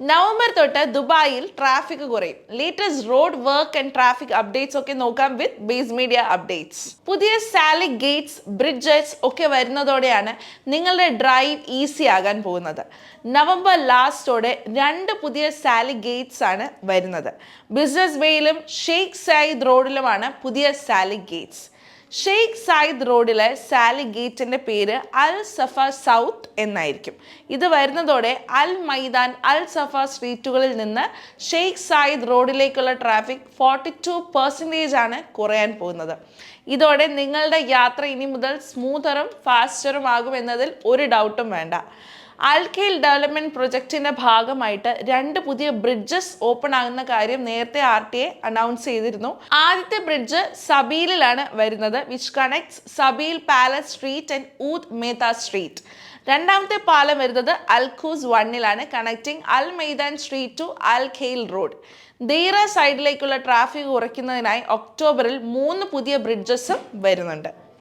November തൊട്ട് ദുബായിൽ traffic കുറയും. Latest road work and traffic updates ഒക്കെ നോക്കാം വിത്ത് ബേസ് മീഡിയ അപ്ഡേറ്റ്സ്. പുതിയ സാലിക് ഗേറ്റ്സ്, ബ്രിഡ്ജസ് ഒക്കെ വരുന്നതോടെയാണ് നിങ്ങളുടെ ഡ്രൈവ് ഈസി ആകാൻ പോകുന്നത്. നവംബർ ലാസ്റ്റോടെ 2 പുതിയ സാലിക് ഗേറ്റ്സ് ആണ് വരുന്നത്. ബിസിനസ് ബേയിലും ഷെയ്ഖ് സയ്യിദ് റോഡിലുമാണ് പുതിയ സാലിക് ഗേറ്റ്സ്. ഷെയ്ഖ് സയ്യിദ് റോഡിലെ സാലിക് ഗേറ്റിന്റെ പേര് അൽ സഫ സൗത്ത് എന്നായിരിക്കും. ഇത് വരുന്നതോടെ അൽ മൈദാൻ, അൽ സഫ സ്ട്രീറ്റുകളിൽ നിന്ന് ഷെയ്ഖ് സയ്യിദ് റോഡിലേക്കുള്ള ട്രാഫിക് 42% ആണ് കുറയാൻ പോകുന്നത്. ഇതോടെ നിങ്ങളുടെ യാത്ര ഇനി മുതൽ സ്മൂത്തറും ഫാസ്റ്ററും ആകും എന്നതിൽ ഒരു ഡൗട്ടും വേണ്ട. അൽ ഖെയിൽ ഡെവലപ്മെന്റ് പ്രൊജക്ടിന്റെ ഭാഗമായിട്ട് 2 പുതിയ ബ്രിഡ്ജസ് ഓപ്പൺ ആകുന്ന കാര്യം നേരത്തെ RTA അനൗൺസ് ചെയ്തിരുന്നു. ആദ്യത്തെ ബ്രിഡ്ജ് സബീലിലാണ് വരുന്നത്, which connects Zabeel palace street and Oud Metha street. രണ്ടാമത്തെ പാലം വരുന്നത് അൽ ഖൂസ് 1-ലാണ്, connecting Al Meydan street to Al Khail road. Deira സൈഡിലേക്കുള്ള ട്രാഫിക് കുറയ്ക്കുന്നതിനായി ഒക്ടോബറിൽ 3 പുതിയ ബ്രിഡ്ജസും വരുന്നുണ്ട്.